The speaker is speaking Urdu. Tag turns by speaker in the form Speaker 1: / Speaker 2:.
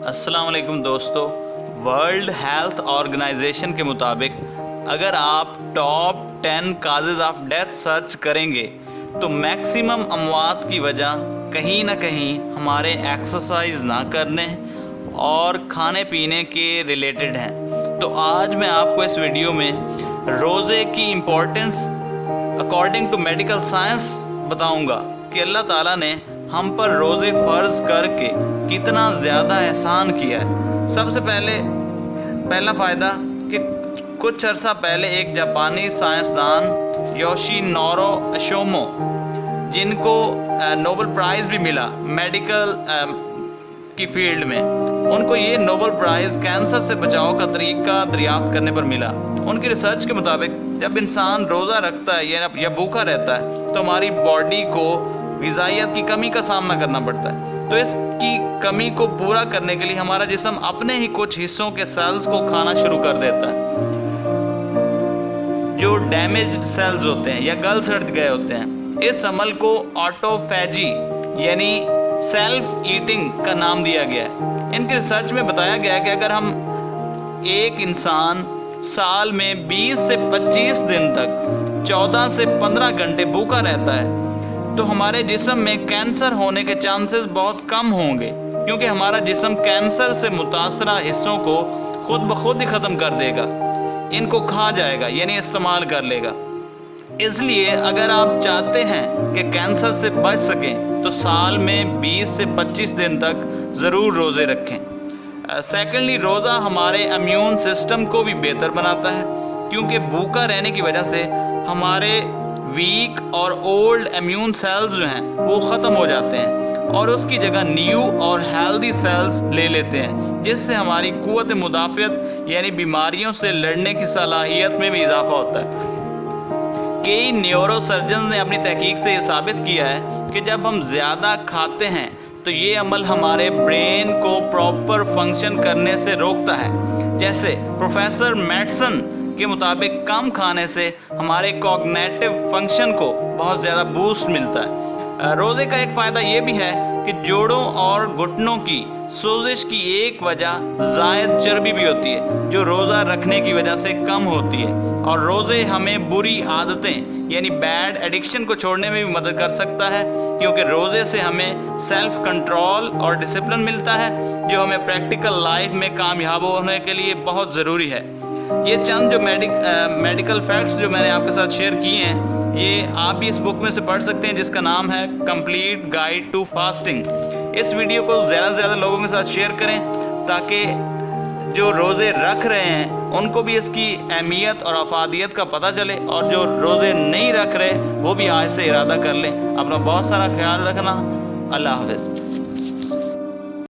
Speaker 1: السلام علیکم دوستو، ورلڈ ہیلتھ آرگنائزیشن کے مطابق اگر آپ top 10 causes of death search کریں گے تو میکسیمم اموات کی وجہ کہیں نہ کہیں ہمارے ایکسرسائز نہ کرنے اور کھانے پینے کے ریلیٹڈ ہیں۔ تو آج میں آپ کو اس ویڈیو میں روزے کی importance according to medical science بتاؤں گا کہ اللہ تعالیٰ نے ہم پر روزے فرض کر کے کتنا زیادہ احسان کیا ہے۔ سب سے پہلا فائدہ کہ کچھ عرصہ پہلے ایک جاپانی سائنسدان یوشی نورو اشومو، جن کو نوبل پرائز بھی ملا میڈیکل کی فیلڈ میں، ان کو یہ نوبل پرائز کینسر سے بچاؤ کا طریقہ دریافت کرنے پر ملا۔ ان کی ریسرچ کے مطابق جب انسان روزہ رکھتا ہے یا بھوکا رہتا ہے تو ہماری باڈی کو غذائیت کی کمی کا سامنا کرنا پڑتا ہے۔ تو اس کی کمی کو پورا کرنے کے لیے ہمارا جسم اپنے ہی کچھ حصوں کے سیلز کو کھانا شروع کر دیتا ہے، جو ڈیمیجڈ سیلز ہوتے ہیں یا گل سڑ گئے ہوتے ہیں۔ اس عمل کو آٹوفیجی یعنی سیلف ایٹنگ کا نام دیا گیا ہے۔ ان کی ریسرچ میں بتایا گیا ہے کہ اگر ہم ایک انسان سال میں 20 سے 25 دن تک 14 سے 15 گھنٹے بھوکا رہتا ہے تو ہمارے جسم میں کینسر ہونے کے چانسز بہت کم ہوں گے، کیونکہ ہمارا جسم کینسر سے متاثرہ حصوں کو خود بخود ہی ختم کر دے گا، ان کو کھا جائے گا یعنی استعمال کر لے گا۔ اس لیے اگر آپ چاہتے ہیں کہ کینسر سے بچ سکیں تو سال میں 20 سے 25 دن تک ضرور روزے رکھیں۔ سیکنڈلی، روزہ ہمارے امیون سسٹم کو بھی بہتر بناتا ہے، کیونکہ بھوکا رہنے کی وجہ سے ہمارے ویک اور اولڈ امیون سیلز جو ہیں وہ ختم ہو جاتے ہیں اور اس کی جگہ نیو اور ہیلدی سیلز لے لیتے ہیں، جس سے ہماری قوت مدافعت یعنی بیماریوں سے لڑنے کی صلاحیت میں بھی اضافہ ہوتا ہے۔ کئی نیورو سرجنز نے اپنی تحقیق سے یہ ثابت کیا ہے کہ جب ہم زیادہ کھاتے ہیں تو یہ عمل ہمارے برین کو پراپر فنکشن کرنے سے روکتا ہے۔ جیسے پروفیسر میٹسن کے مطابق کم کھانے سے ہمارے کوگنیٹو فنکشن کو بہت زیادہ بوسٹ ملتا ہے۔ روزے کا ایک فائدہ یہ بھی ہے کہ جوڑوں اور گھٹنوں کی سوزش کی ایک وجہ زائد چربی بھی ہوتی ہے، جو روزہ رکھنے کی وجہ سے کم ہوتی ہے، اور روزے ہمیں بری عادتیں یعنی بیڈ ایڈکشن کو چھوڑنے میں بھی مدد کر سکتا ہے، کیونکہ روزے سے ہمیں سیلف کنٹرول اور ڈسپلن ملتا ہے، جو ہمیں پریکٹیکل لائف میں کامیاب ہونے کے لیے بہت ضروری ہے۔ یہ چند جو میڈیکل فیکٹس جو میں نے آپ کے ساتھ شیئر کیے ہیں، یہ آپ بھی اس بک میں سے پڑھ سکتے ہیں جس کا نام ہے کمپلیٹ گائیڈ ٹو فاسٹنگ۔ اس ویڈیو کو زیادہ سے زیادہ لوگوں کے ساتھ شیئر کریں تاکہ جو روزے رکھ رہے ہیں ان کو بھی اس کی اہمیت اور افادیت کا پتہ چلے، اور جو روزے نہیں رکھ رہے وہ بھی آج سے ارادہ کر لیں۔ اپنا بہت سارا خیال رکھنا۔ اللہ حافظ۔